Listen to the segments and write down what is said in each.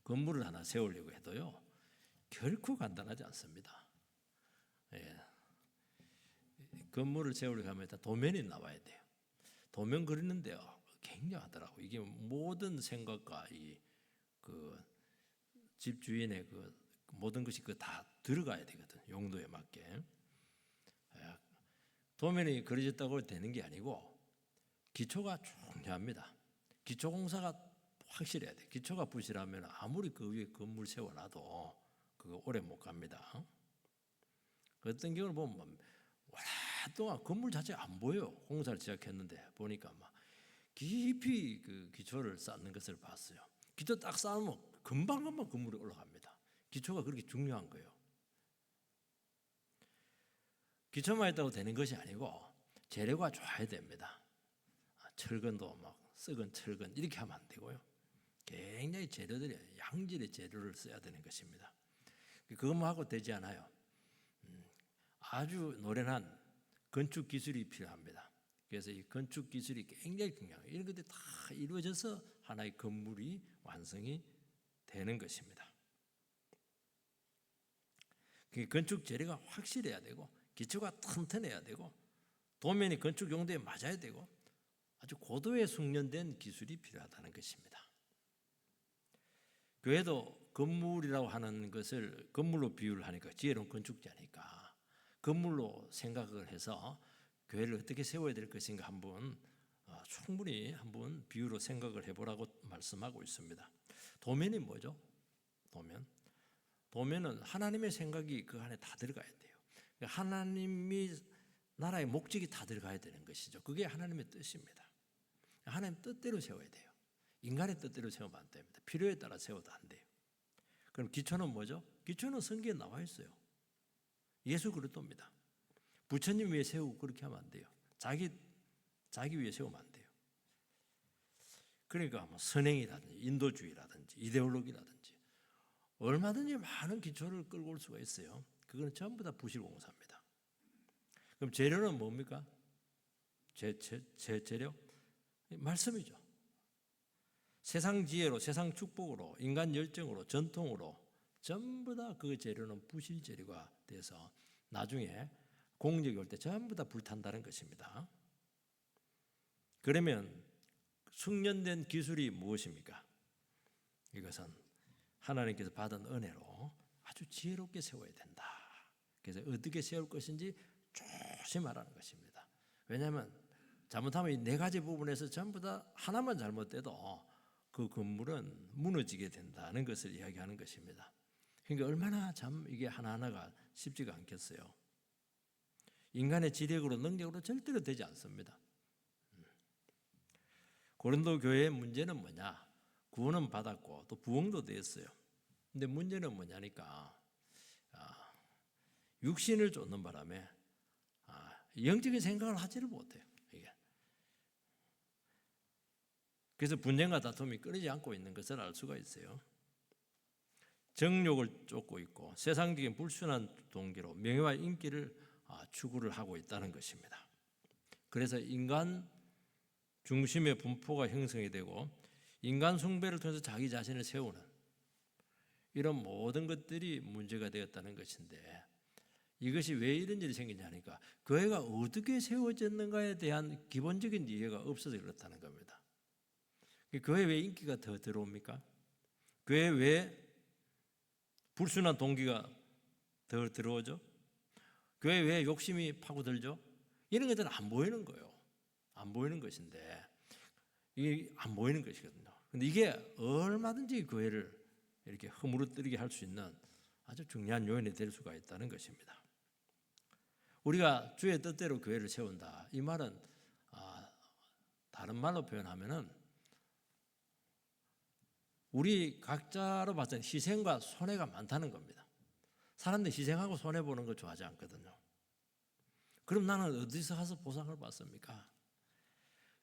건물을 하나 세우려고 해도요, 결코 간단하지 않습니다. 예. 건물을 세우려고 하면 일단 도면이 나와야 돼요. 도면 그리는데요, 굉장하더라고. 이게 모든 생각과 그 집주인의 그 모든 것이 다 들어가야 되거든, 용도에 맞게. 도면이 그려졌다고 되는 게 아니고 기초가 중요합니다. 기초 공사가 확실해야 돼. 기초가 부실하면 아무리 그 위에 건물 세워놔도 그거 오래 못 갑니다. 어떤 경우를 보면 오랫동안 건물 자체가 안 보여요. 공사를 시작했는데 보니까 막 깊이 그 기초를 쌓는 것을 봤어요. 기초 딱 쌓으면 금방 건물이 올라갑니다. 기초가 그렇게 중요한 거예요. 기초만 있다고 되는 것이 아니고 재료가 좋아야 됩니다. 철근도 막 썩은 철근 이렇게 하면 안 되고요. 굉장히 재료들이 양질의 재료를 써야 되는 것입니다. 그것만 하고 되지 않아요. 아주 노련한 건축 기술이 필요합니다. 그래서 이 건축 기술이 굉장히 중요해요. 이런 것들이 다 이루어져서 하나의 건물이 완성이 되는 것입니다. 건축 재료가 확실해야 되고 기초가 튼튼해야 되고 도면이 건축 용도에 맞아야 되고 아주 고도의 숙련된 기술이 필요하다는 것입니다. 교회도 건물이라고 하는 것을 건물로 비유를 하니까 지혜로운 건축자니까 건물로 생각을 해서 교회를 어떻게 세워야 될 것인가 충분히 한번 비유로 생각을 해보라고 말씀하고 있습니다. 도면이 뭐죠? 도면은 하나님의 생각이 그 안에 다 들어가야 돼요. 하나님이 나라의 목적이 다 들어가야 되는 것이죠. 그게 하나님의 뜻입니다. 하나님 뜻대로 세워야 돼요. 인간의 뜻대로 세우면 안 됩니다. 필요에 따라 세워도 안 돼요. 그럼 기초는 뭐죠? 기초는 성경에 나와 있어요. 예수 그리스도입니다. 부처님 위에 세우고 그렇게 하면 안 돼요. 자기 위에 세우면 안 돼요. 그러니까 뭐 선행이라든지 인도주의라든지 이데올로기라든지 얼마든지 많은 기초를 끌고 올 수가 있어요. 그거는 전부 다 부실공사입니다. 그럼 재료는 뭡니까? 재료? 말씀이죠. 세상 지혜로, 세상 축복으로, 인간 열정으로, 전통으로 전부 다 그 재료는 부실 재료가 돼서 나중에 공력이 올 때 전부 다 불탄다는 것입니다. 그러면 숙련된 기술이 무엇입니까? 이것은 하나님께서 받은 은혜로 아주 지혜롭게 세워야 된다. 그래서 어떻게 세울 것인지 조심하라는 것입니다. 왜냐하면 잘못하면 이 네 가지 부분에서 전부 다 하나만 잘못돼도 그 건물은 무너지게 된다는 것을 이야기하는 것입니다. 그러니까 얼마나 참 이게 하나하나가 쉽지가 않겠어요. 인간의 지력으로 능력으로 절대로 되지 않습니다. 고린도 교회의 문제는 뭐냐? 구원은 받았고 또 부흥도 됐어요. 근데 문제는 뭐냐니까 육신을 쫓는 바람에 영적인 생각을 하지를 못해요. 이게. 그래서 분쟁과 다툼이 끊이지 않고 있는 것을 알 수가 있어요. 정욕을 쫓고 있고 세상적인 불순한 동기로 명예와 인기를 추구를 하고 있다는 것입니다. 그래서 인간 중심의 분포가 형성이 되고 인간 숭배를 통해서 자기 자신을 세우는 이런 모든 것들이 문제가 되었다는 것인데 이것이 왜 이런 일이 생기냐니까 교회가 어떻게 세워졌는가에 대한 기본적인 이해가 없어서 그렇다는 겁니다. 교회 왜 인기가 더 들어옵니까? 교회 왜 불순한 동기가 더 들어오죠? 교회 왜 욕심이 파고들죠? 이런 것들은 안 보이는 거예요. 안 보이는 것인데 이게 안 보이는 것이거든요. 그런데 이게 얼마든지 교회를 이렇게 허물어뜨리게 할 수 있는 아주 중요한 요인이 될 수가 있다는 것입니다. 우리가 주의 뜻대로 교회를 세운다. 이 말은 다른 말로 표현하면은 우리 각자로 봤을 때 희생과 손해가 많다는 겁니다. 사람들이 희생하고 손해보는 거 좋아하지 않거든요. 그럼 나는 어디서 가서 보상을 받습니까?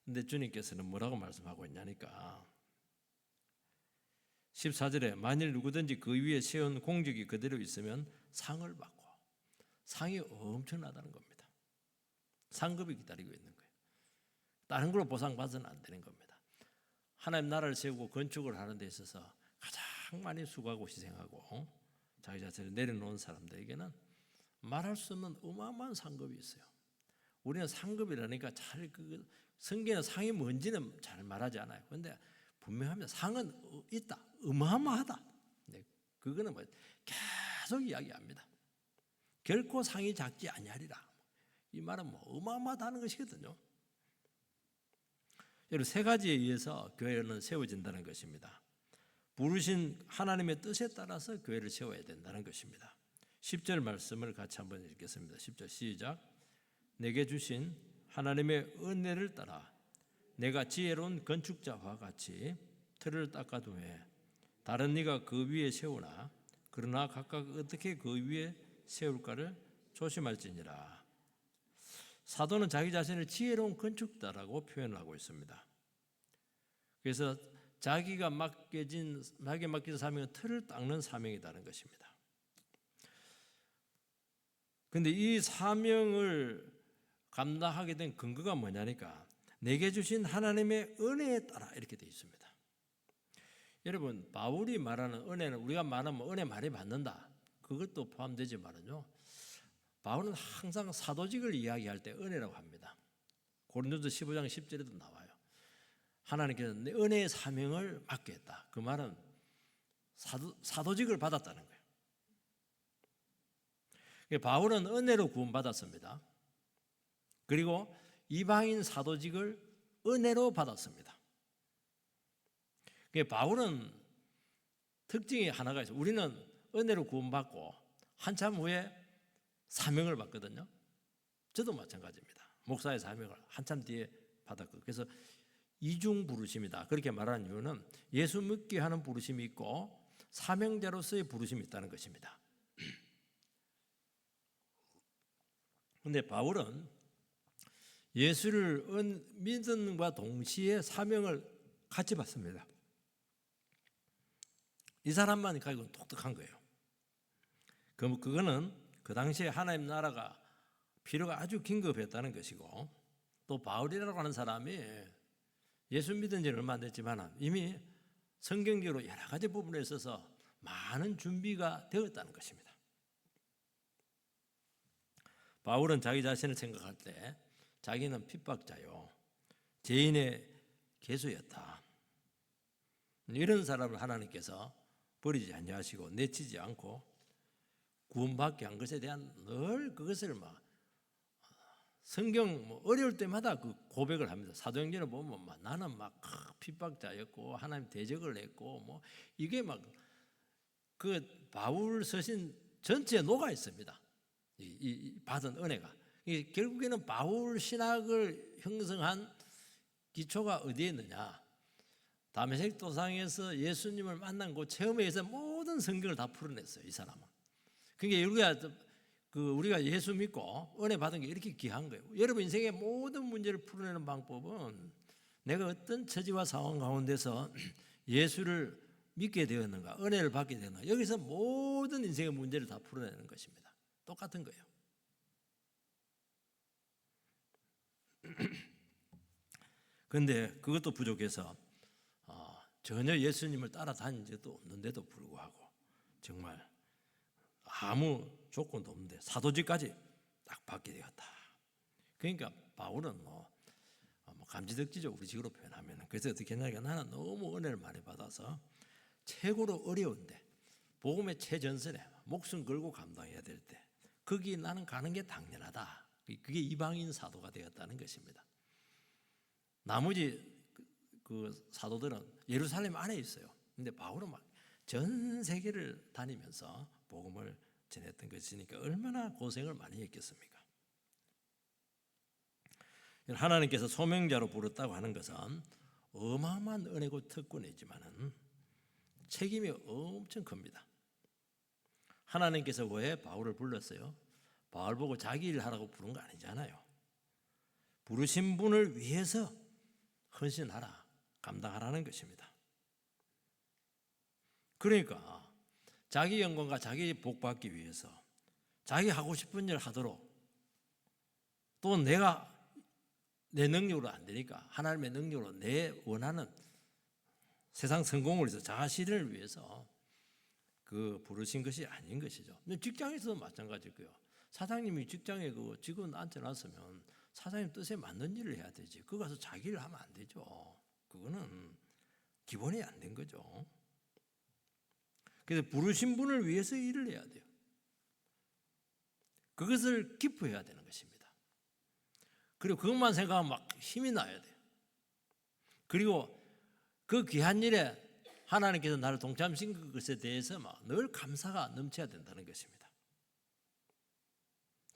근데 주님께서는 뭐라고 말씀하고 있냐니까 14절에 만일 누구든지 그 위에 세운 공적이 그대로 있으면 상을 받고 상이 엄청나다는 겁니다. 상급이 기다리고 있는 거예요. 다른 걸로 보상받아서는 안 되는 겁니다. 하나님 나라를 세우고 건축을 하는 데 있어서 가장 많이 수고하고 희생하고 자기 자신을 내려놓은 사람들에게는 말할 수 없는 어마어마한 상급이 있어요. 우리는 상급이라니까 잘 성경의 상이 뭔지는 잘 말하지 않아요. 그런데 분명합니다. 상은 있다. 어마어마하다. 네, 그거는 계속 이야기합니다. 결코 상이 작지 아니하리라. 이 말은 어마어마하다는 것이거든요. 여러분, 세 가지에 의해서 교회는 세워진다는 것입니다. 부르신 하나님의 뜻에 따라서 교회를 세워야 된다는 것입니다. 10절 말씀을 같이 한번 읽겠습니다. 10절 시작. 내게 주신 하나님의 은혜를 따라 내가 지혜로운 건축자와 같이 틀을 닦아두매 다른 이가 그 위에 세우나 그러나 각각 어떻게 그 위에 세울까를 조심할지니라. 사도는 자기 자신을 지혜로운 건축자라고 표현을 하고 있습니다. 그래서 자기가 맡긴 사명은 틀을 닦는 사명이라는 것입니다. 그런데 이 사명을 감당하게 된 근거가 뭐냐니까 내게 주신 하나님의 은혜에 따라 이렇게 되어 있습니다. 여러분, 바울이 말하는 은혜는 우리가 말하면 은혜 많이 받는다, 그것도 포함되지만은요, 바울은 항상 사도직을 이야기할 때 은혜라고 합니다. 고린도서 15장 10절에도 나와요. 하나님께서 내 은혜의 사명을 맡게 했다. 그 말은 사도직을 받았다는 거예요. 바울은 은혜로 구원받았습니다. 그리고 이방인 사도직을 은혜로 받았습니다. 바울은 특징이 하나가 있어요. 우리는 은혜로 구원받고 한참 후에 사명을 받거든요. 저도 마찬가지입니다. 목사의 사명을 한참 뒤에 받았고, 그래서 이중 부르심이다 그렇게 말하는 이유는 예수 믿게 하는 부르심이 있고 사명자로서의 부르심이 있다는 것입니다. 그런데 바울은 예수를 믿음과 동시에 사명을 같이 받습니다. 이 사람만 가지고는 독특한 거예요. 그거는 그 당시에 하나님 나라가 필요가 아주 긴급했다는 것이고, 또 바울이라고 하는 사람이 예수 믿은 지는 얼마 안 됐지만 이미 성경적으로 여러 가지 부분에 있어서 많은 준비가 되었다는 것입니다. 바울은 자기 자신을 생각할 때 자기는 핍박자요, 죄인의 개수였다. 이런 사람을 하나님께서 버리지 아니하시고 내치지 않고 구원받게 한 것에 대한 늘 그것을 성경 어려울 때마다 그 고백을 합니다. 사도행전을 보면 나는 핍박자였고 하나님 대적을 했고 이게 그 바울 서신 전체에 녹아 있습니다. 이 받은 은혜가 결국에는 바울 신학을 형성한 기초가 어디에 있느냐? 다메섹 도상에서 예수님을 만난 그 체험에 의해서 모든 성경을 다 풀어냈어요. 이 사람은. 그러니까 우리가 예수 믿고 은혜 받은 게 이렇게 귀한 거예요. 여러분 인생의 모든 문제를 풀어내는 방법은 내가 어떤 처지와 상황 가운데서 예수를 믿게 되었는가, 은혜를 받게 되었는가, 여기서 모든 인생의 문제를 다 풀어내는 것입니다. 똑같은 거예요. 그런데 그것도 부족해서 전혀 예수님을 따라다닌 적도 없는데도 불구하고 정말 아무 조건도 없는데 사도직까지 딱 받게 되었다. 그러니까 바울은 감지덕지죠, 우리 식으로 표현하면. 그래서 어떻게 했냐면 나는 너무 은혜를 많이 받아서 최고로 어려운데 복음의 최전선에 목숨 걸고 감당해야 될 때 거기 나는 가는 게 당연하다. 그게 이방인 사도가 되었다는 것입니다. 나머지 그 사도들은 예루살렘 안에 있어요. 근데 바울은 전 세계를 다니면서 복음을 전했던 것이니까 얼마나 고생을 많이 했겠습니까? 하나님께서 소명자로 부르었다고 하는 것은 어마어마한 은혜고 특권이지만은 책임이 엄청 큽니다. 하나님께서 왜 바울을 불렀어요? 바울 보고 자기 일 하라고 부른 거 아니잖아요. 부르신 분을 위해서 헌신하라, 감당하라는 것입니다. 그러니까 자기 영광과 자기 복 받기 위해서 자기 하고 싶은 일 하도록, 또 내가 내 능력으로 안 되니까 하나님의 능력으로 내 원하는 세상 성공을 위해서 자신을 위해서 그 부르신 것이 아닌 것이죠. 직장에서도 마찬가지고요. 사장님이 직장에 그 직원 앉혀놨으면 사장님 뜻에 맞는 일을 해야 되지. 그거 가서 자기 일 하면 안 되죠. 그거는 기본이 안 된 거죠. 그래서 부르신 분을 위해서 일을 해야 돼요. 그것을 기뻐해야 되는 것입니다. 그리고 그것만 생각하면 막 힘이 나야 돼요. 그리고 그 귀한 일에 하나님께서 나를 동참시킨 것에 대해서 막 늘 감사가 넘쳐야 된다는 것입니다.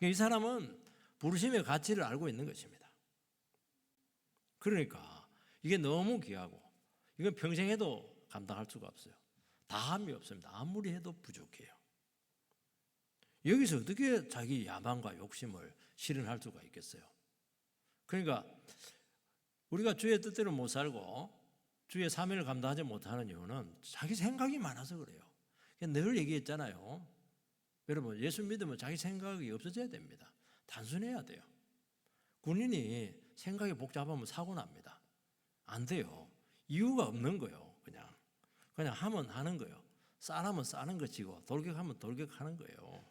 이 사람은 부르심의 가치를 알고 있는 것입니다. 그러니까 이게 너무 귀하고 이건 평생 해도 감당할 수가 없어요. 다함이 없습니다. 아무리 해도 부족해요. 여기서 어떻게 자기 야망과 욕심을 실현할 수가 있겠어요? 그러니까 우리가 주의 뜻대로 못 살고 주의 사명을 감당하지 못하는 이유는 자기 생각이 많아서 그래요. 늘 얘기했잖아요. 여러분, 예수 믿으면 자기 생각이 없어져야 됩니다. 단순해야 돼요. 군인이 생각이 복잡하면 사고 납니다. 안 돼요. 이유가 없는 거예요. 그냥 하면 하는 거예요. 싸라면 싸는 것이고 돌격하면 돌격하는 거예요.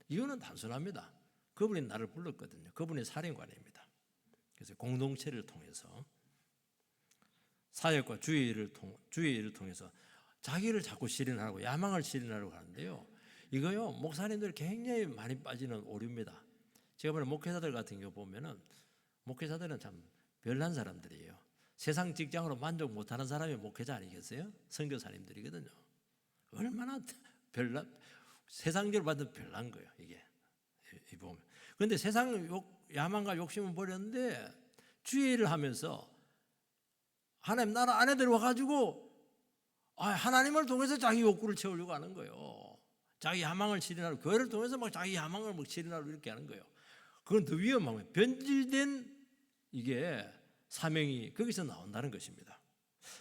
이유는 단순합니다. 그분이 나를 불렀거든요. 그분이 사령관입니다. 그래서 공동체를 통해서 사역과 주의 일을 통해서 자기를 자꾸 실현하고 야망을 실현하려고 하는데요. 이거요, 목사님들 굉장히 많이 빠지는 오류입니다. 제가 보는 목회자들 같은 경우 보면은 목회자들은 참 별난 사람들이에요. 세상 직장으로 만족 못하는 사람이 목회자 아니겠어요? 선교사님들이거든요. 얼마나 세상적으로 받는 별난 거예요, 이게. 이 보면. 그런데 세상 야망과 욕심은 버렸는데 주의 일을 하면서 하나님 나라 안에 들어와가지고 하나님을 통해서 자기 욕구를 채우려고 하는 거예요. 자기 야망을 실현하려고, 교회를 통해서 막 자기 야망을 막 실현하려고 이렇게 하는 거예요. 그건 더 위험한 거예요. 변질된 이게 사명이 거기서 나온다는 것입니다.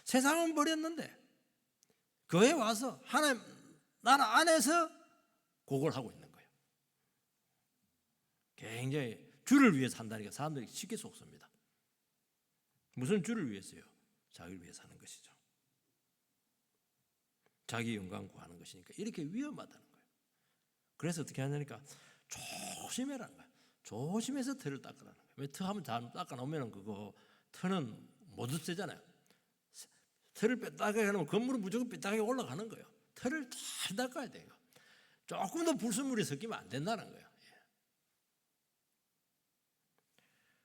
세상은 버렸는데 교회에 와서 하나님 나라 안에서 그걸 하고 있는 거예요. 굉장히 주를 위해서 산다니까 사람들이 쉽게 속습니다. 무슨 주를 위해서요? 자기를 위해서 하는 것이죠. 자기 영광 구하는 것이니까 이렇게 위험하다는 거예요. 그래서 어떻게 하냐니까 조심해라는 거예요. 조심해서 털을 닦으라는 거예요. 왜 터 하면 잘 닦아놓으면 그거 터는 못 없애잖아요. 털을 빼딱하게 하면 건물은 무조건 삐딱하게 올라가는 거예요. 털을 잘 닦아야 돼요. 조금 더 불순물이 섞이면 안 된다는 거예요.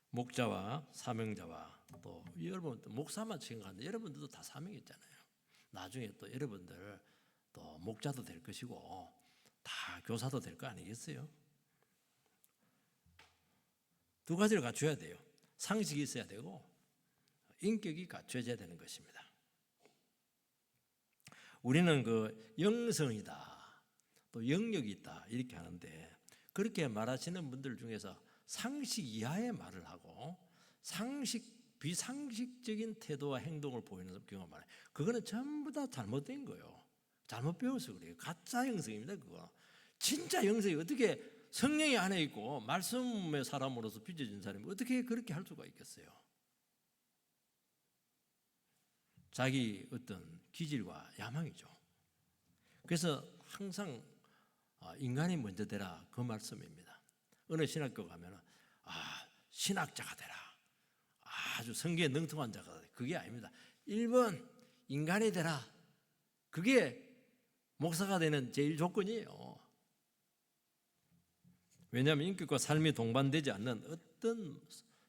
목자와 사명자와 또 여러분 목사만 생각하는데 여러분들도 다 사명이 있잖아요. 나중에 또 여러분들 또 목자도 될 것이고 다 교사도 될 거 아니겠어요? 두 가지를 갖춰야 돼요. 상식이 있어야 되고 인격이 갖춰져야 되는 것입니다. 우리는 그 영성이다, 또 영역이 있다 이렇게 하는데 그렇게 말하시는 분들 중에서 상식 이하의 말을 하고 비상식적인 태도와 행동을 보이는 경우가 많아요. 그거는 전부 다 잘못된 거예요. 잘못 배워서 그래요. 가짜 영성입니다. 그거. 진짜 영성이 어떻게 성령이 안에 있고 말씀의 사람으로서 빚어진 사람이 어떻게 그렇게 할 수가 있겠어요? 자기 어떤 기질과 야망이죠. 그래서 항상 인간이 먼저 되라 그 말씀입니다. 어느 신학교 가면은 신학자가 되라. 아주 성경에 능통한 자가 되라. 그게 아닙니다. 1번 인간이 되라. 그게 목사가 되는 제일 조건이에요. 왜냐하면 인격과 삶이 동반되지 않는 어떤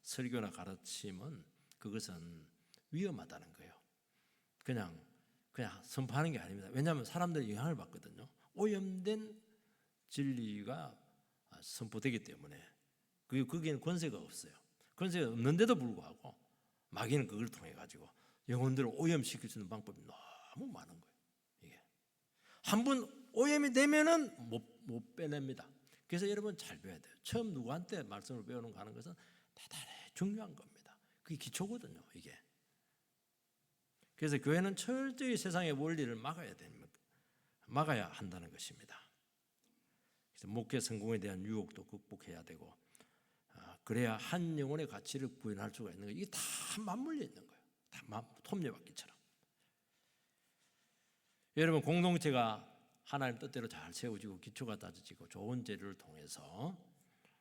설교나 가르침은 그것은 위험하다는 거예요. 그냥 선포하는 게 아닙니다. 왜냐하면 사람들이 영향을 받거든요. 오염된 진리가 선포되기 때문에 거기에는 권세가 없어요. 권세가 없는데도 불구하고 마귀는 그걸 통해 가지고 영혼들을 오염시킬 수 있는 방법이 너무 많은 거예요. 이게 한 번 오염이 되면은 못 빼냅니다. 그래서 여러분 잘 배워야 돼요. 처음 누구한테 말씀을 배우는 거 하는 것은 대단히 중요한 겁니다. 그게 기초거든요. 이게. 그래서 교회는 철저히 세상의 원리를 막아야 한다는 것입니다. 그래서 목회 성공에 대한 유혹도 극복해야 되고 그래야 한 영혼의 가치를 구현할 수가 있는 거예요. 이게 다 맞물려 있는 거예요. 톱니바퀴처럼. 여러분, 공동체가 하나님 뜻대로 잘 세워지고 기초가 다져지고 좋은 재료를 통해서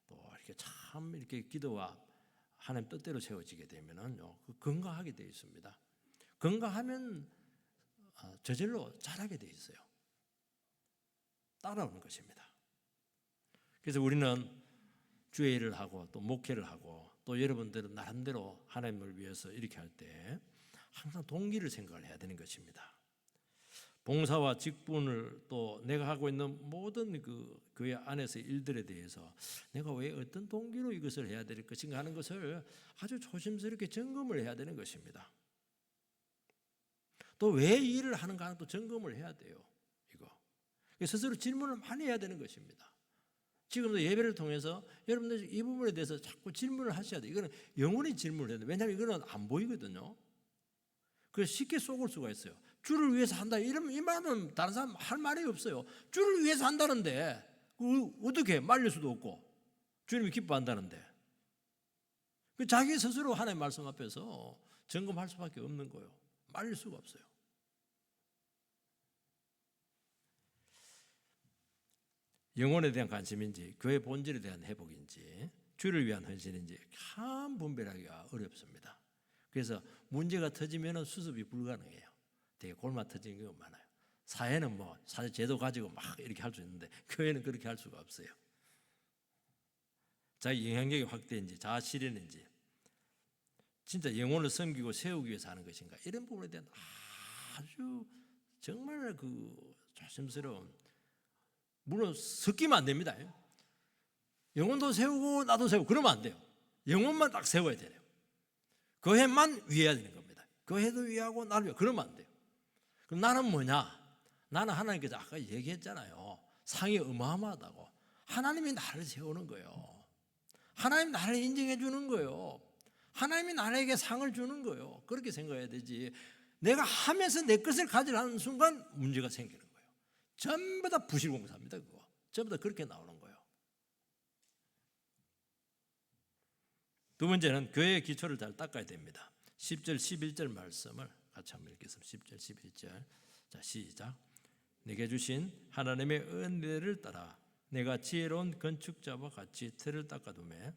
또 이렇게 참 이렇게 기도와 하나님 뜻대로 세워지게 되면은요, 건강하게 되어 있습니다. 건강하면 저절로 잘하게 되어 있어요. 따라오는 것입니다. 그래서 우리는 주일을 하고 또 목회를 하고 또 여러분들은 나름대로 하나님을 위해서 이렇게 할 때 항상 동기를 생각을 해야 되는 것입니다. 봉사와 직분을 또 내가 하고 있는 모든 그 교회 안에서 일들에 대해서 내가 왜 어떤 동기로 이것을 해야 될 것인가 하는 것을 아주 조심스럽게 점검을 해야 되는 것입니다. 또 왜 이 일을 하는가 하는 또 점검을 해야 돼요. 이거 스스로 질문을 많이 해야 되는 것입니다. 지금도 예배를 통해서 여러분들 이 부분에 대해서 자꾸 질문을 하셔야 돼요. 이거는 영원히 질문을 해야 돼요. 왜냐하면 이거는 안 보이거든요. 그래서 쉽게 속을 수가 있어요. 주를 위해서 한다 이러면 이 말은 다른 사람 할 말이 없어요. 주를 위해서 한다는데 어떻게 말릴 수도 없고 주님이 기뻐한다는데 자기 스스로 하나님의 말씀 앞에서 점검할 수밖에 없는 거예요. 말릴 수가 없어요. 영혼에 대한 관심인지 교회 본질에 대한 회복인지 주를 위한 헌신인지 참 분별하기가 어렵습니다. 그래서 문제가 터지면 수습이 불가능해요. 되게 골마 터지는 경우가 많아요. 사회는 사회 제도 가지고 막 이렇게 할 수 있는데 교회는 그렇게 할 수가 없어요. 자기 영향력의 확대인지 자아 실현인지 진짜 영혼을 섬기고 세우기 위해서 하는 것인가 이런 부분에 대한 아주 정말 조심스러운, 물론 섞이면 안 됩니다. 영혼도 세우고 나도 세우고 그러면 안 돼요. 영혼만 딱 세워야 돼요. 교회만 위해야 되는 겁니다. 교회도 위하고 나를 위하고 그러면 안 돼요. 그럼 나는 뭐냐? 나는 하나님께서 아까 얘기했잖아요. 상이 어마어마하다고. 하나님이 나를 세우는 거예요. 하나님이 나를 인정해 주는 거예요. 하나님이 나에게 상을 주는 거예요. 그렇게 생각해야 되지. 내가 하면서 내 것을 가지려는 순간 문제가 생기는 거예요. 전부 다 부실공사입니다. 그거. 전부 다 그렇게 나오는 거예요. 두 번째는 교회의 기초를 잘 닦아야 됩니다. 10절 11절 말씀을 같이 한번 읽겠습니다. 10절 11절. 자, 시작. 내게 주신 하나님의 은혜를 따라 내가 지혜로운 건축자와 같이 틀을 닦아두매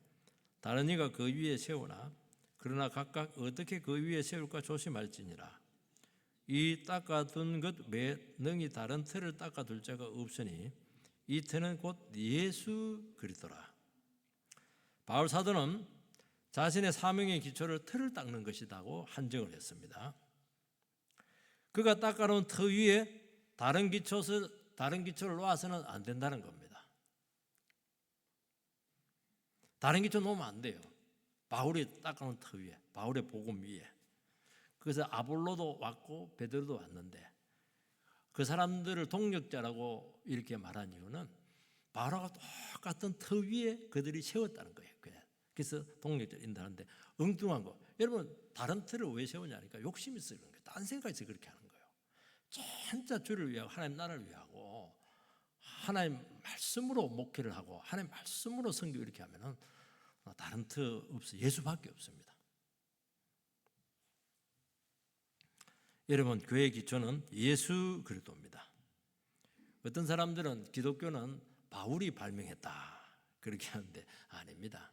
다른 이가 그 위에 세우나 그러나 각각 어떻게 그 위에 세울까 조심할지니라. 이 닦아둔 것 외에 능히 다른 틀을 닦아둘 자가 없으니 이 틀은 곧 예수 그리스도라. 바울 사도는 자신의 사명의 기초를 틀을 닦는 것이라고 한정을 했습니다. 그가 닦아놓은 터 위에 다른 기초를 놓아서는 안 된다는 겁니다. 다른 기초 놓으면 안 돼요. 바울이 닦아놓은 터 위에, 바울의 복음 위에. 그래서 아볼로도 왔고 베드로도 왔는데 그 사람들을 동력자라고 이렇게 말한 이유는 바울과 똑같은 터 위에 그들이 세웠다는 거예요. 그래서 동력자를 인도하는데 엉뚱한 거. 여러분 다른 틀을 왜 세우냐니까 욕심이 있어요. 딴 생각에서 그렇게 하는 거예요. 진짜 주를 위하고 하나님 나라를 위하고 하나님 말씀으로 목회를 하고 하나님 말씀으로 섬기고 이렇게 하면은 다른 틀 없어요. 예수밖에 없습니다. 여러분 교회의 기초는 예수 그리스도입니다. 어떤 사람들은 기독교는 바울이 발명했다 그렇게 하는데 아닙니다.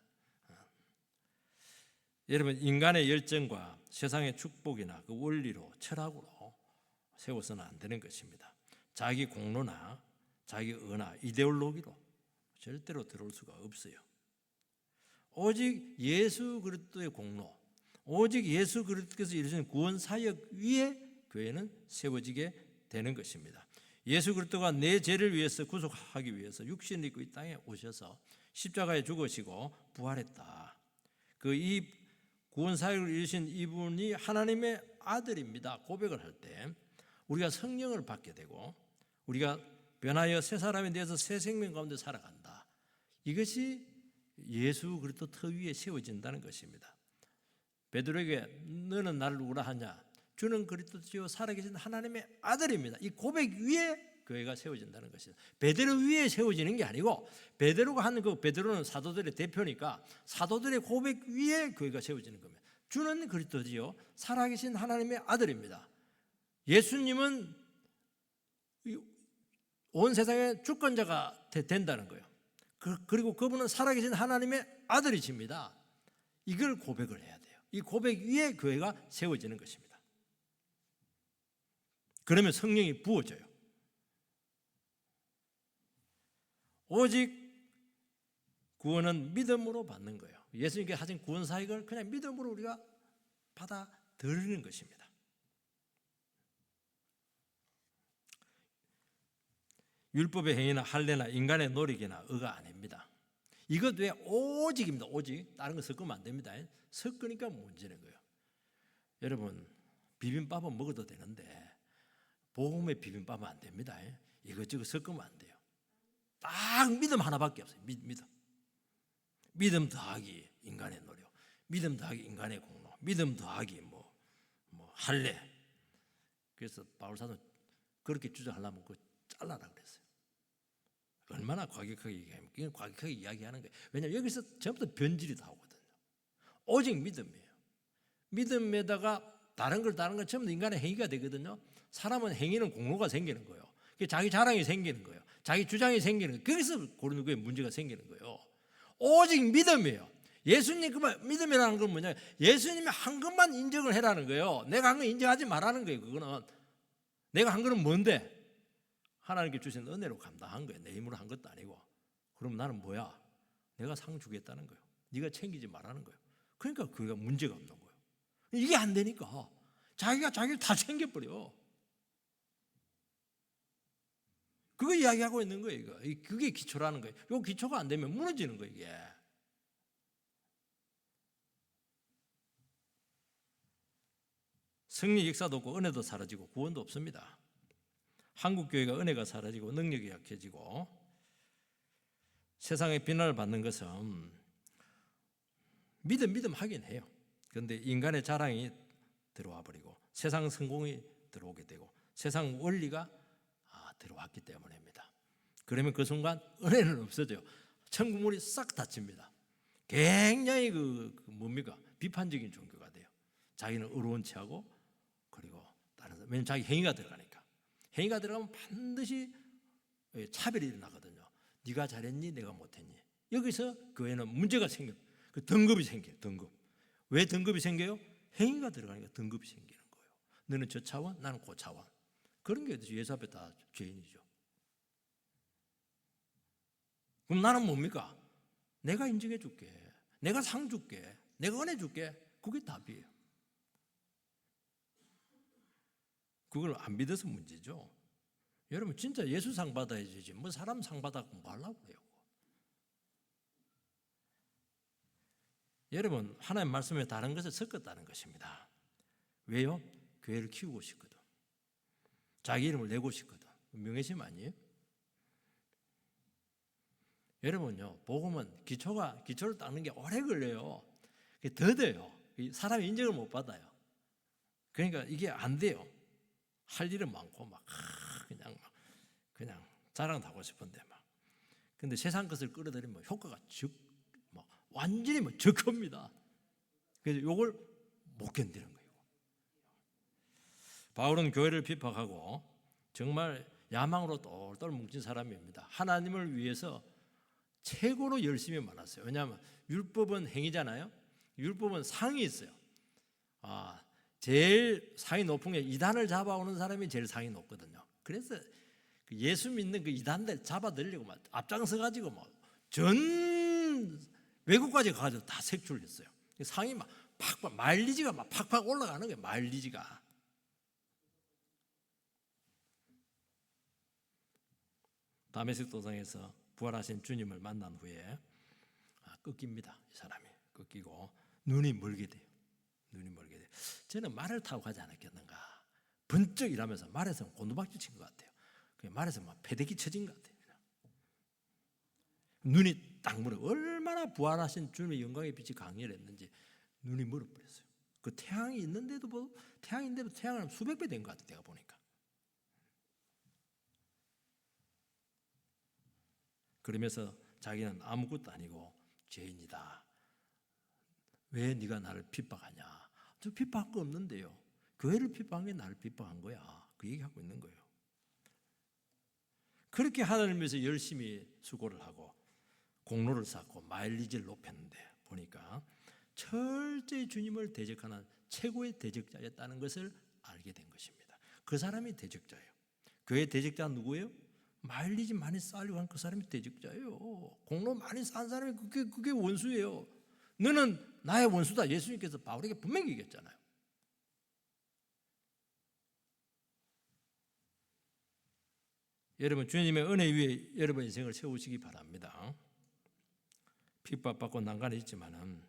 여러분 인간의 열정과 세상의 축복이나 그 원리로 철학으로 세워서는 안 되는 것입니다. 자기 공로나 자기 언어, 이데올로기로 절대로 들어올 수가 없어요. 오직 예수 그리스도의 공로, 오직 예수 그리스도께서 이루신 구원 사역 위에 교회는 세워지게 되는 것입니다. 예수 그리스도가 내 죄를 위해서 구속하기 위해서 육신을 입고 이 땅에 오셔서 십자가에 죽으시고 부활했다. 이 구원 사역을 이루신 이분이 하나님의 아들입니다. 고백을 할 때 우리가 성령을 받게 되고 우리가 변하여 새 사람에 대해서 새 생명 가운데 살아간다. 이것이 예수 그리스도 터 위에 세워진다는 것입니다. 베드로에게 너는 나를 누구라 하냐? 주는 그리스도시요 살아계신 하나님의 아들입니다. 이 고백 위에 교회가 세워진다는 것입니다. 베드로 위에 세워지는 게 아니고 베드로가 하는 베드로는 사도들의 대표니까 사도들의 고백 위에 교회가 세워지는 겁니다. 주는 그리스도지요 살아계신 하나님의 아들입니다. 예수님은 온 세상의 주권자가 된다는 거예요. 그리고 그분은 살아계신 하나님의 아들이십니다. 이걸 고백을 해야 돼요. 이 고백 위에 교회가 세워지는 것입니다. 그러면 성령이 부어져요. 오직 구원은 믿음으로 받는 거예요. 예수님께 하신 구원 사역을 그냥 믿음으로 우리가 받아들이는 것입니다. 율법의 행위나 할례나 인간의 노력이나 의가 아닙니다. 이것 외에 오직입니다. 오직. 다른 거 섞으면 안 됩니다. 섞으니까 문제는 거예요. 여러분 비빔밥은 먹어도 되는데 복음의 비빔밥은 안 됩니다. 이것저것 섞으면 안 돼요. 딱 믿음 하나밖에 없어요. 믿음 더하기 인간의 노력, 믿음 더하기 인간의 공로, 믿음 더하기 뭐 할례. 그래서 바울사도 그렇게 주장하려면 그거 잘라라 그랬어요. 얼마나 과격하게 얘기하면 그냥 과격하게 이야기하는 거예요. 왜냐하면 여기서 전부 다 변질이 다 오거든요. 오직 믿음이에요. 믿음에다가 다른 건 전부 다 인간의 행위가 되거든요. 사람은 행위는 공로가 생기는 거예요. 자기 자랑이 생기는 거예요. 자기 주장이 생기는 거예요. 거기서 고르는 거에 문제가 생기는 거예요. 오직 믿음이에요. 예수님 그만 믿음이라는 건 뭐냐? 예수님이 한 것만 인정을 해라는 거예요. 내가 한 건 인정하지 말라는 거예요. 그거는 내가 한 거는 뭔데? 하나님께 주신 은혜로 감당한 거예요. 내 힘으로 한 것도 아니고. 그럼 나는 뭐야? 내가 상 주겠다는 거예요. 네가 챙기지 말라는 거예요. 그러니까 그게 문제가 없는 거예요. 이게 안 되니까 자기가 자기를 다 챙겨버려. 그거 이야기하고 있는 거예요. 이거. 그게 기초라는 거예요. 이 기초가 안 되면 무너지는 거예요. 이게. 승리 역사도 없고 은혜도 사라지고 구원도 없습니다. 한국 교회가 은혜가 사라지고 능력이 약해지고 세상의 비난을 받는 것은 믿음 하긴 해요. 그런데 인간의 자랑이 들어와 버리고 세상 성공이 들어오게 되고 세상 원리가 들어왔기 때문입니다. 그러면 그 순간 은혜는 없어져요. 천국문이 싹 닫힙니다. 굉장히 뭡니까? 비판적인 종교가 돼요. 자기는 의로운 체하고 그리고 다른 사람, 왜냐면 자기 행위가 들어가니까. 행위가 들어가면 반드시 차별이 일어나거든요. 네가 잘했니? 내가 못했니? 여기서 교회는 문제가 생겨요. 그 등급이 생겨요. 등급. 왜 등급이 생겨요? 행위가 들어가니까 등급이 생기는 거예요. 너는 저 차원, 나는 그 차원. 그런 게 예수 앞에 다 죄인이죠. 그럼 나는 뭡니까? 내가 인정해 줄게. 내가 상 줄게. 내가 은혜 줄게. 그게 답이에요. 그걸 안 믿어서 문제죠. 여러분 진짜 예수 상 받아야지 뭐 사람 상 받아서 뭐 하려고 그래요. 여러분 하나님 말씀에 다른 것을 섞었다는 것입니다. 왜요? 교회를 키우고 싶거든. 자기 이름을 내고 싶거든. 명예심 아니에요? 여러분요, 복음은 기초를 닦는 게 오래 걸려요. 더뎌요. 사람이 인정을 못 받아요. 그러니까 이게 안 돼요. 할 일은 많고 그냥 자랑하고 싶은데 근데 세상 것을 끌어들이면 효과가 완전히 적합니다. 그래서 이걸 못 견디는 거예요. 바울은 교회를 비판하고 정말 야망으로 똘똘 뭉친 사람입니다. 하나님을 위해서 최고로 열심히 많았어요. 왜냐하면 율법은 행위잖아요. 율법은 상이 있어요. 제일 상이 높은 게 이단을 잡아오는 사람이 제일 상이 높거든요. 그래서 예수 믿는 그 이단들 잡아들려고 앞장서 가지고 전 외국까지 가가지고 다 색출했어요. 상이 팍팍 마일리지가 팍팍 올라가는 거예요. 마일리지가. 다메섹 도상에서 부활하신 주님을 만난 후에 꺾입니다. 이 사람이 꺾이고 눈이 멀게 돼요. 저는 말을 타고 가지 않았겠는가. 번쩍 일하면서 말에서 곤두박질 친 것 같아요. 말에서 패대기 쳐진 것 같아요. 눈이 딱 멀어. 얼마나 부활하신 주님의 영광의 빛이 강렬했는지 눈이 멀어버렸어요. 그 태양이 있는데도 태양은 수백 배 된 것 같아요. 내가 보니까. 그러면서 자기는 아무것도 아니고 죄인이다. 왜 네가 나를 핍박하냐? 저 핍박한 거 없는데요. 교회를 핍박한 게 나를 핍박한 거야. 그 얘기하고 있는 거예요. 그렇게 하나님을 위해서 열심히 수고를 하고 공로를 쌓고 마일리지를 높였는데 보니까 철저히 주님을 대적하는 최고의 대적자였다는 것을 알게 된 것입니다. 그 사람이 대적자예요. 교회 대적자가 누구예요? 마일리지 많이 쌓으려고 하는 그 사람이 대적자예요. 공로 많이 쌓은 사람이 그게 원수예요. 너는 나의 원수다. 예수님께서 바울에게 분명히 얘기했잖아요. 여러분 주님의 은혜 위에 여러분 인생을 세우시기 바랍니다. 핍박받고 난간에 있지만은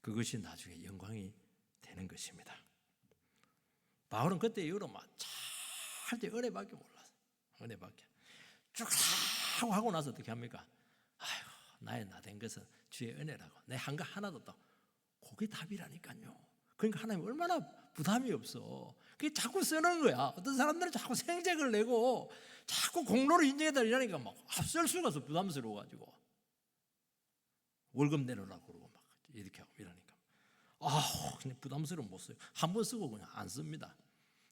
그것이 나중에 영광이 되는 것입니다. 바울은 그때 이후로 절대 은혜밖에 몰랐어요. 은혜밖에. 쭉 하고 나서 어떻게 합니까? 아유, 나의 나된 것은 주의 은혜라고. 내 한 거 하나도 없다. 그게 답이라니까요. 그러니까 하나님 얼마나 부담이 없어. 그게 자꾸 쓰는 거야. 어떤 사람들은 자꾸 생색을 내고 자꾸 공로를 인정해달라니까 막 앞설 수가 없어. 부담스러워가지고 월급 내놓으라고 그러고 막 이렇게 하고 이러니까 그냥 부담스러워 못 써요. 한 번 쓰고 그냥 안 씁니다.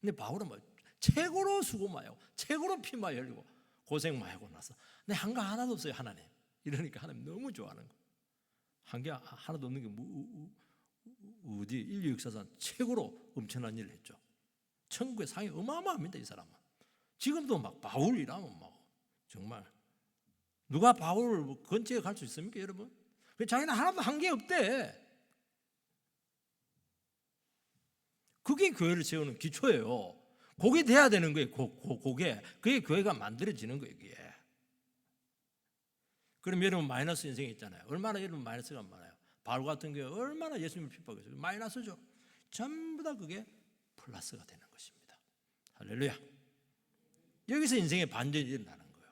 근데 바울은 뭐 최고로 수고 많이 하고 최고로 피 많이 흘리고 고생 많이 하고 나서 내 한 거 하나도 없어요 하나님. 이러니까 하나님 너무 좋아하는 거. 한 게 하나도 없는 게 어디 인류 역사상 최고로 엄청난 일을 했죠. 천국의 상이 어마어마합니다. 이 사람은. 지금도 막 바울이라면 막 정말 누가 바울을 근처에 갈 수 있습니까 여러분? 자기는 하나도 한 게 없대. 그게 교회를 세우는 기초예요. 그게 돼야 되는 거예요. 그게 교회가 만들어지는 거예요. 그게. 그럼 여러분 마이너스 인생이 있잖아요. 얼마나 여러분 마이너스가 많아요. 바울 같은 경우에 얼마나 예수님을 핍박했어요. 마이너스죠. 전부 다 그게 플러스가 되는 것입니다. 할렐루야. 여기서 인생의 반전이 일어나는 거예요.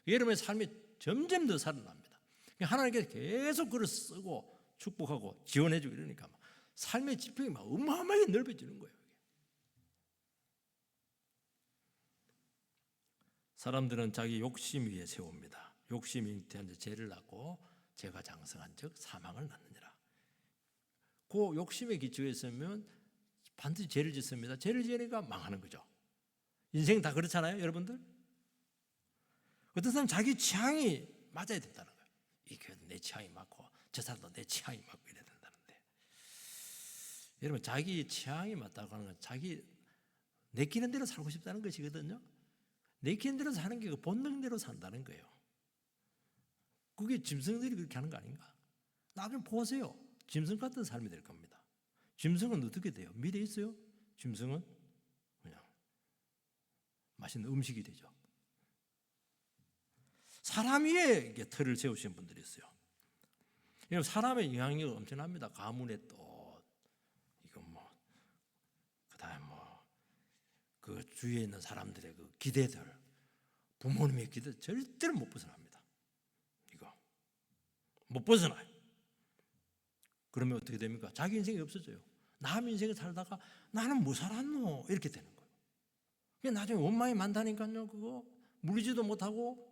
여러분의 삶이 점점 더 살아납니다. 하나님께서 계속 그를 쓰고 축복하고 지원해주고 이러니까 삶의 지평이 막 어마어마하게 넓어지는 거예요. 사람들은 자기 욕심 위에 세웁니다. 욕심이 잉태한 자 죄를 낳고 죄가 장성한 즉 사망을 낳느니라. 그 욕심의 기초에 있으면 반드시 죄를 짓습니다. 죄를 지으니까 망하는 거죠. 인생 다 그렇잖아요, 여러분들. 어떤 사람은 자기 취향이 맞아야 된다는 거예요. 이 교회도 내 취향이 맞고 저 사람도 내 취향이 맞고 이래야 된다는데, 여러분 자기 취향이 맞다고 하는 건 자기 내키는 대로 살고 싶다는 것이거든요. 내키는 대로 사는 게 그 본능대로 산다는 거예요. 그게 짐승들이 그렇게 하는 거 아닌가? 나중에 보세요. 짐승 같은 삶이 될 겁니다. 짐승은 어떻게 돼요? 미래 있어요? 짐승은 그냥 맛있는 음식이 되죠. 사람 위에 틀을 세우신 분들이 있어요. 사람의 영향력이 엄청납니다. 가문의 또 이거 그다음에 그 주위에 있는 사람들의 그 기대들, 부모님의 기대 절대로 못 벗어납니다. 이거 못 벗어나요. 그러면 어떻게 됩니까? 자기 인생이 없어져요. 남 인생을 살다가 나는 뭐 살았노? 이렇게 되는 거예요. 나중에 원망이 많다니까요. 그거 물리지도 못하고.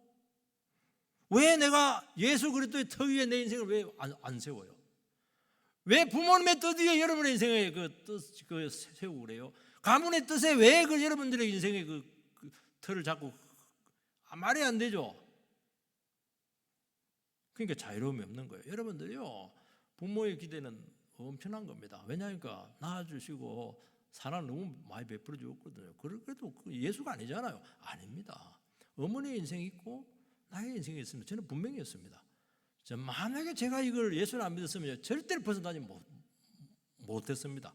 왜 내가 예수 그리스도의 터 위에 내 인생을 왜 안 세워요? 왜 부모님의 뜻 위에 여러분의 인생에 그 세우고 그래요? 가문의 뜻에 왜 그 여러분들의 인생의 그 틀을 잡고 말이 안 되죠. 그러니까 자유로움이 없는 거예요. 여러분들이요, 부모의 기대는 엄청난 겁니다. 왜냐하니까 낳아주시고 사랑 너무 많이 베풀어 주었거든요. 그래도 예수가 아니잖아요. 아닙니다. 어머니의 인생이 있고 나의 인생이 있습니다. 저는 분명히 했습니다. 만약에 제가 이걸 예수를 안 믿었으면 절대로 벗어나지 못했습니다.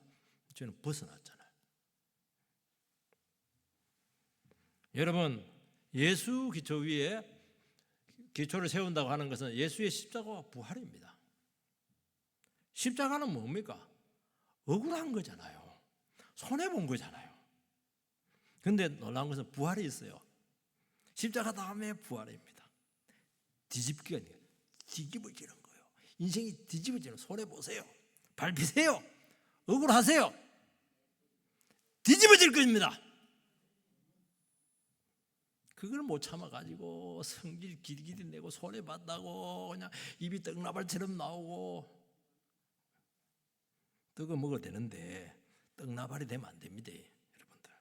저는 벗어났잖아요. 여러분, 예수 기초 위에 기초를 세운다고 하는 것은 예수의 십자가와 부활입니다. 십자가는 뭡니까? 억울한 거잖아요. 손해본 거잖아요. 그런데 놀라운 것은 부활이 있어요. 십자가 다음에 부활입니다. 뒤집기가 아니에요. 뒤집어지는 거예요. 인생이 뒤집어지는, 손해보세요. 밟히세요. 억울하세요. 뒤집어질 것입니다. 그걸 못 참아가지고 성질 길이길이 내고 손해봤다고 그냥 입이 떡나발처럼 나오고 떡을 먹어야 되는데 떡나발이 되면 안 됩니다, 여러분들.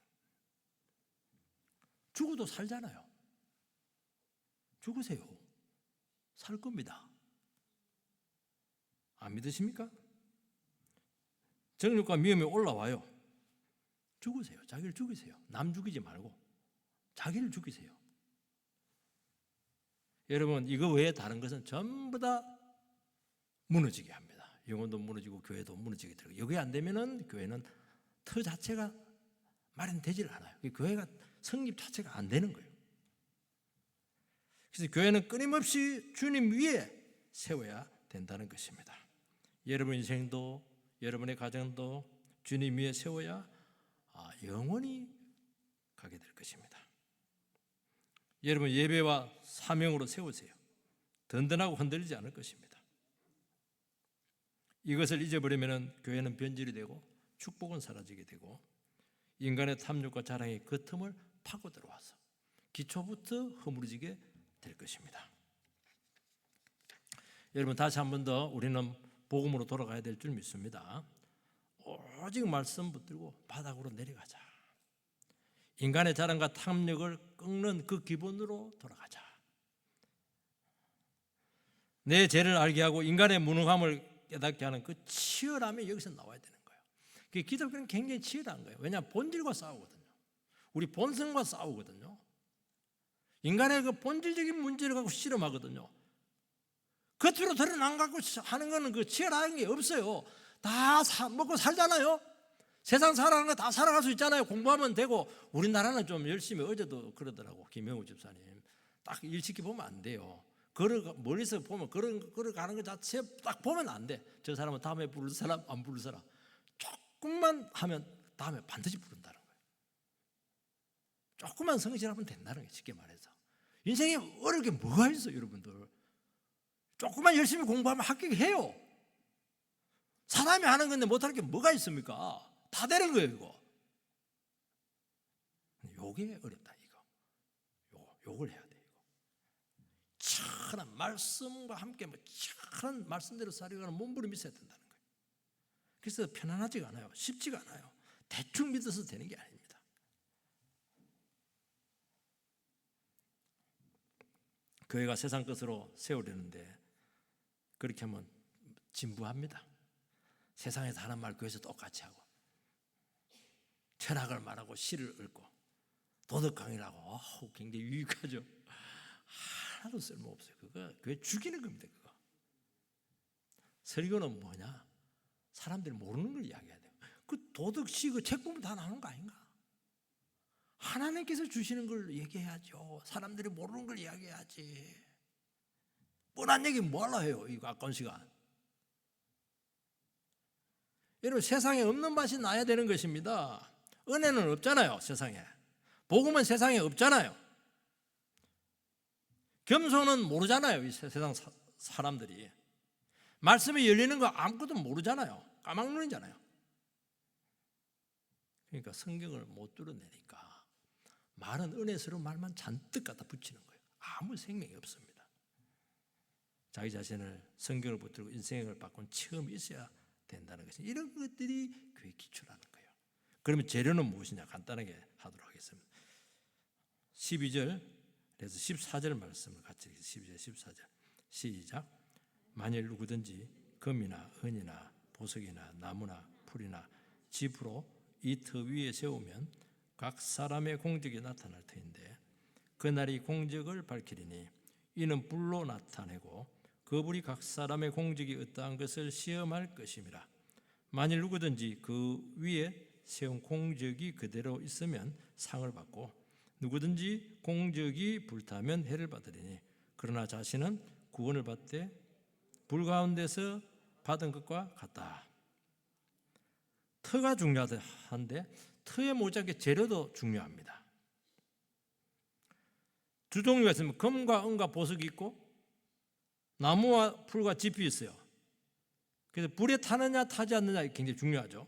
죽어도 살잖아요. 죽으세요. 살 겁니다. 안 믿으십니까? 정욕과 미움이 올라와요. 죽으세요. 자기를 죽이세요. 남 죽이지 말고 자기를 죽이세요. 여러분, 이거 외에 다른 것은 전부 다 무너지게 합니다. 영혼도 무너지고 교회도 무너지게 되고, 여기 안 되면은 교회는 터 자체가 마련되질 않아요. 교회가 성립 자체가 안 되는 거예요. 그래서 교회는 끊임없이 주님 위에 세워야 된다는 것입니다. 여러분 인생도 여러분의 가정도 주님 위에 세워야 영원히 가게 될 것입니다. 여러분 예배와 사명으로 세우세요. 든든하고 흔들리지 않을 것입니다. 이것을 잊어버리면 교회는 변질이 되고 축복은 사라지게 되고 인간의 탐욕과 자랑이 그 틈을 파고 들어와서 기초부터 허물어지게 될 것입니다. 여러분 다시 한 번 더 우리는 복음으로 돌아가야 될 줄 믿습니다. 오직 말씀 붙들고 바닥으로 내려가자. 인간의 자랑과 탐욕을 꺾는 그 기본으로 돌아가자. 내 죄를 알게 하고 인간의 무능함을 깨닫게 하는 그 치열함이 여기서 나와야 되는 거예요. 기독교는 굉장히 치열한 거예요. 왜냐하면 본질과 싸우거든요. 우리 본성과 싸우거든요. 인간의 그 본질적인 문제를 갖고 실험하거든요. 겉으로 드러난 것 갖고 하는 거는 그 치열한 게 없어요. 다 먹고 살잖아요. 세상 살아가는 거 다 살아갈 수 있잖아요. 공부하면 되고. 우리나라는 좀 열심히, 어제도 그러더라고 김영우 집사님. 딱 일시키 보면 안 돼요. 멀리서 보면 걸어가는 것 자체 딱 보면 안 돼. 저 사람은 다음에 부를 사람 안 부를 사람. 조금만 하면 다음에 반드시 부른다는 거예요. 조금만 성실하면 된다는 거예요. 쉽게 말해서. 인생에 어려울 게 뭐가 있어요, 여러분들. 조금만 열심히 공부하면 합격해요. 사람이 하는 건데 못할 게 뭐가 있습니까? 다 되는 거예요, 이거. 요게 어렵다, 이거. 요걸 해야 돼, 이거. 찬한 말씀과 함께 찬한 말씀대로 살아가는 몸부림이 있어야 된다는 거예요. 그래서 편안하지가 않아요. 쉽지가 않아요. 대충 믿어서 되는 게 아닙니다. 교회가 세상 것으로 세우려는데 그렇게 하면 진부합니다. 세상에서 하는 말 교회에서 똑같이 하고 철학을 말하고 시를 읊고 도덕 강의를 하고 굉장히 유익하죠. 하나도 쓸모없어요. 그거 교회 죽이는 겁니다. 그거. 설교는 뭐냐? 사람들이 모르는 걸 이야기해야 돼요. 그 도덕시 그 책 보면 다 나오는 거 아닌가? 하나님께서 주시는 걸 얘기해야죠. 사람들이 모르는 걸 이야기해야지. 뻔한 얘기 뭐하러 해요? 이거 아까운 시간. 여러분 세상에 없는 맛이 나야 되는 것입니다. 은혜는 없잖아요, 세상에. 복음은 세상에 없잖아요. 겸손은 모르잖아요, 이 세상 사람들이. 말씀이 열리는 거 아무것도 모르잖아요. 까막눈이잖아요. 그러니까 성경을 못 뚫어내니까 말은 은혜스러운 말만 잔뜩 갖다 붙이는 거예요. 아무 생명이 없습니다. 자기 자신을 성경을 붙들고 인생을 바꾼 체험이 있어야 된다는 것이, 이런 것들이 교회의 기초라는 거예요. 그러면 재료는 무엇이냐? 간단하게 하도록 하겠습니다. 12절에서 14절 말씀을 같이 읽겠습니다. 12절 14절 시작. 만일 누구든지 금이나 은이나 보석이나 나무나 풀이나 짚으로 이 터 위에 세우면 각 사람의 공적이 나타날 터인데 그날이 공적을 밝히리니 이는 불로 나타내고 그 불이 각 사람의 공적이 어떠한 것을 시험할 것임이라. 만일 누구든지 그 위에 세운 공적이 그대로 있으면 상을 받고 누구든지 공적이 불타면 해를 받으리니 그러나 자신은 구원을 받되 불 가운데서 받은 것과 같다. 터가 중요한데 터에 못지않게 재료도 중요합니다. 두 종류가 있으면 금과 은과 보석이 있고 나무와 풀과 짚이 있어요. 그래서 불에 타느냐 타지 않느냐 굉장히 중요하죠.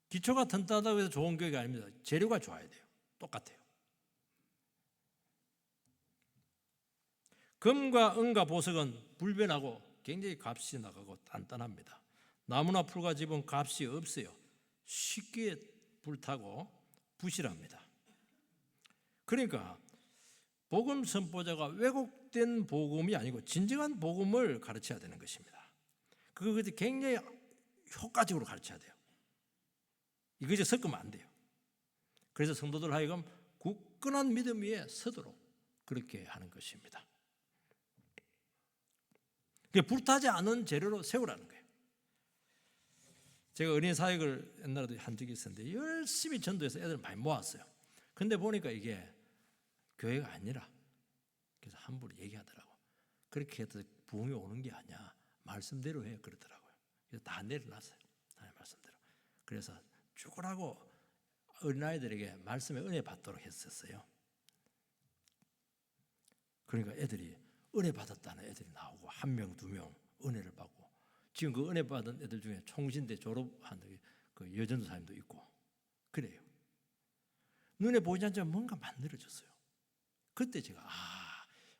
기초가 튼튼하다고 해서 좋은 교회가 아닙니다. 재료가 좋아야 돼요. 똑같아요. 금과 은과 보석은 불변하고 굉장히 값이 나가고 단단합니다. 나무나 풀과 집은 값이 없어요. 쉽게 불타고 부실합니다. 그러니까 복음 선포자가 왜곡된 복음이 아니고 진정한 복음을 가르쳐야 되는 것입니다. 그것이 굉장히 효과적으로 가르쳐야 돼요. 이것이 섞으면 안 돼요. 그래서 성도들 하여금 굳건한 믿음 위에 서도록 그렇게 하는 것입니다. 불타지 않은 재료로 세우라는 거예요. 제가 어린이 사역을 옛날에도 한 적이 있었는데 열심히 전도해서 애들 많이 모았어요. 근데 보니까 이게 교회가 아니라, 그래서 함부로 얘기하더라고. 그렇게 해서 부흥이 오는 게 아니야. 말씀대로 해 그러더라고요. 그래서 다 내려놨어요. 하나님 말씀대로. 그래서 죽으라고 어린아이들에게 말씀의 은혜 받도록 했었어요. 그러니까 애들이 은혜 받았다는 애들이 나오고 1명, 2명 은혜를 받고, 지금 그 은혜 받은 애들 중에 총신대 졸업한 그 여전도사님도 있고 그래요. 눈에 보이지 않지만 뭔가 만들어졌어요. 그때 제가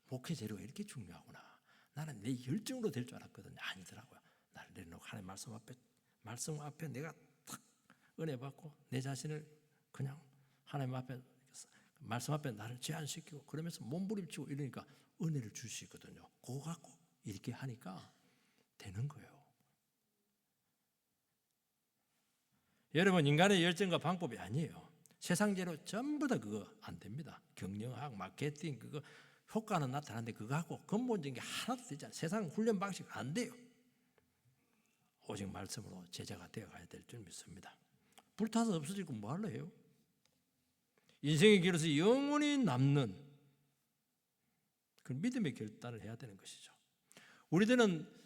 목회 재료가 이렇게 중요하구나. 나는 내 열정으로 될 줄 알았거든요. 아니더라고요. 나를 내려놓고 하나님 말씀 앞에 내가 탁 은혜 받고 내 자신을 그냥 하나님 앞에, 말씀 앞에 나를 제한시키고 그러면서 몸부림치고 이러니까 은혜를 주시거든요. 그거 갖고 이렇게 하니까 되는 거예요. 여러분, 인간의 열정과 방법이 아니에요. 세상제로 전부 다 그거 안 됩니다. 경영학, 마케팅 그거 효과는 나타나는데 그거 하고 근본적인 게 하나도 되지 않아요. 세상 훈련 방식 안 돼요. 오직 말씀으로 제자가 되어가야 될 줄 믿습니다. 불타서 없어지고 뭐 할래 해요? 인생의 길에서 영원히 남는 그 믿음의 결단을 해야 되는 것이죠. 우리들은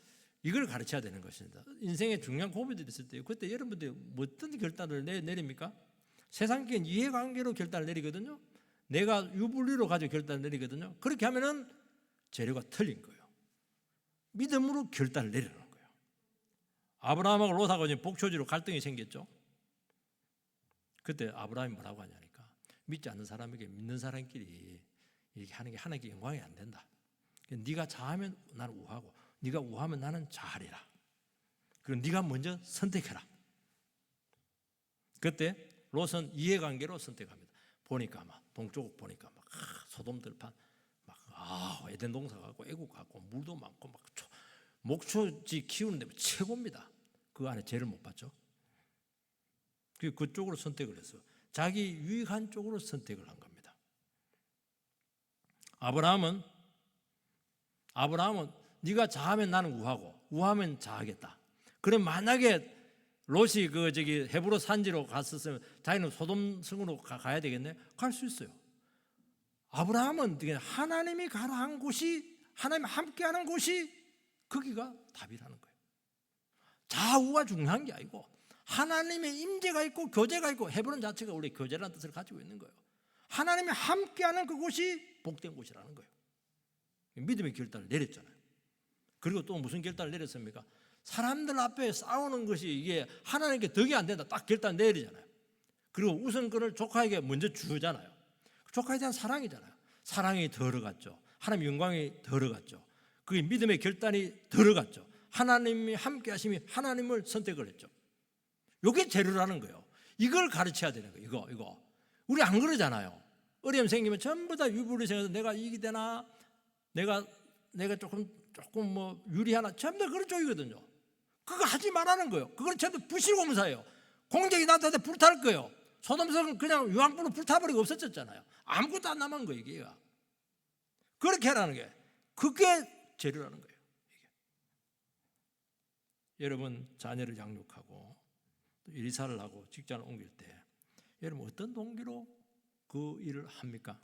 이걸 가르쳐야 되는 것입니다. 인생에 중요한 고비들이 있을 때 그때 여러분들이 어떤 결단을 내립니까? 세상적인 이해관계로 결단을 내리거든요. 내가 유불리로 가지고 결단을 내리거든요. 그렇게 하면은 재료가 틀린 거예요. 믿음으로 결단을 내리는 거예요. 아브라함하고 롯하고 이제 복초지로 갈등이 생겼죠. 그때 아브라함이 뭐라고 하냐니까, 믿지 않는 사람에게 믿는 사람끼리 이렇게 하는 게 하나님께 영광이 안 된다. 네가 자하면 나는 우하고 네가 우하면 나는 자하리라. 그럼 네가 먼저 선택해라. 그때 롯은 이해관계로 선택합니다. 보니까 막 동쪽 보니까 막 소돔 들판 막 에덴 동산 가고 애국 가고 물도 많고 막 목초지 키우는데 최고입니다. 그 안에 죄를 못 봤죠. 그쪽으로 선택을 해서 자기 유익한 쪽으로 선택을 한 겁니다. 아브라함은 네가 자하면 나는 우하고 우하면 자하겠다. 그럼 만약에 롯이 헤브론 산지로 갔었으면 자기는 소돔 성으로 가야 되겠네? 갈 수 있어요. 아브라함은 하나님이 가라 한 곳이, 하나님 함께하는 곳이 거기가 답이라는 거예요. 좌우가 중요한 게 아니고 하나님의 임재가 있고 교제가 있고, 헤브론 자체가 원래 교제라는 뜻을 가지고 있는 거예요. 하나님이 함께하는 그곳이 복된 곳이라는 거예요. 믿음의 결단을 내렸잖아요. 그리고 또 무슨 결단을 내렸습니까? 사람들 앞에 싸우는 것이 이게 하나님께 덕이 안 된다. 딱 결단 내리잖아요. 그리고 우선권을 조카에게 먼저 주잖아요. 조카에 대한 사랑이잖아요. 사랑이 들어갔죠. 하나님 영광이 들어갔죠. 그게 믿음의 결단이 들어갔죠. 하나님이 함께 하심이 하나님을 선택을 했죠. 이게 재료라는 거예요. 이걸 가르쳐야 되는 거예요. 이거. 우리 안 그러잖아요. 어려움 생기면 전부 다 유불리 생각해서 내가 이익이 되나, 내가 조금 뭐 유리하나, 전부 다 그런 쪽이거든요. 그거 하지 말라는 거예요. 그건 전부 부실공사예요. 공적이 나한테 불탈 거예요. 소돔성은 그냥 유황불로 불타버리고 없어졌잖아요. 아무것도 안 남은 거예요, 이게. 그렇게 하라는 게, 그게 재료라는 거예요. 이게. 여러분, 자녀를 양육하고 또 이사를 하고 직장을 옮길 때 여러분 어떤 동기로 그 일을 합니까?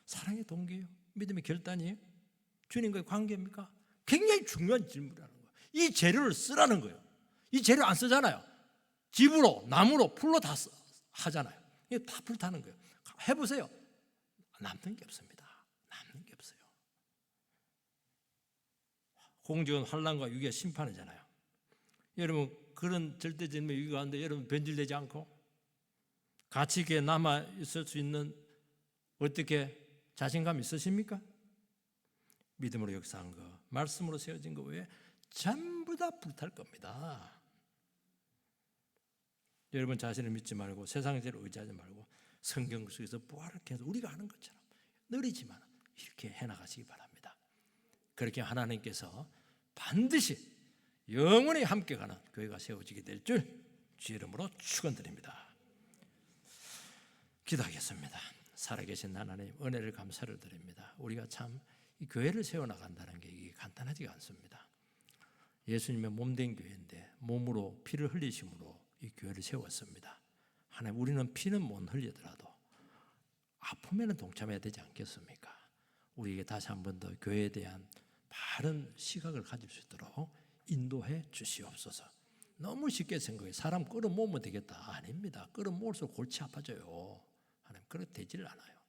사랑의 동기예요? 믿음의 결단이에요? 주님과의 관계입니까? 굉장히 중요한 질문이라는 거예요. 이 재료를 쓰라는 거예요. 이 재료 안 쓰잖아요. 집으로, 나무로, 풀로 다 하잖아요. 이게 다 불타는 거예요. 해보세요. 남는 게 없습니다. 남는 게 없어요. 공적은 환난과 위기와 심판이잖아요. 여러분 그런 절대적인 위기 가운데 여러분 변질되지 않고 가치 있게 남아 있을 수 있는 어떻게 자신감 있으십니까? 믿음으로 역사한 거, 말씀으로 세워진 거 외에 전부 다 불탈 겁니다. 여러분 자신을 믿지 말고 세상적으로 의지하지 말고 성경 속에서 부활을 계속 우리가 하는 것처럼 느리지만 이렇게 해나가시기 바랍니다. 그렇게 하나님께서 반드시 영원히 함께 가는 교회가 세워지게 될 줄 주의 이름으로 축원드립니다. 기도하겠습니다. 살아계신 하나님, 은혜를 감사를 드립니다. 우리가 참 이 교회를 세워나간다는 게 이게 간단하지가 않습니다. 예수님의 몸된 교회인데 몸으로 피를 흘리심으로 이 교회를 세웠습니다. 하나님, 우리는 피는 못 흘리더라도 아픔에는 동참해야 되지 않겠습니까? 우리에게 다시 한 번 더 교회에 대한 바른 시각을 가질 수 있도록 인도해 주시옵소서. 너무 쉽게 생각해 사람 끌어모으면 되겠다. 아닙니다. 끌어모을수록 골치 아파져요. 하나님, 그렇게 되질 않아요.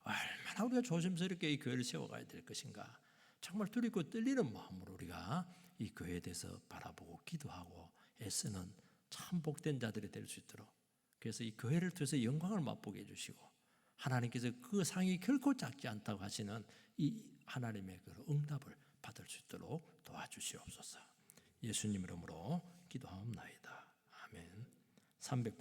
얼마나 우리가 조심스럽게 이 교회를 세워가야 될 것인가. 정말 두렵고 떨리는 마음으로 우리가 이 교회에 대해서 바라보고 기도하고 애쓰는 참 복된 자들이 될 수 있도록, 그래서 이 교회를 통해서 영광을 맛보게 해주시고 하나님께서 그 상이 결코 작지 않다고 하시는 이 하나님의 그 응답을 받을 수 있도록 도와주시옵소서. 예수님 이름으로 기도하옵나이다. 아멘. 309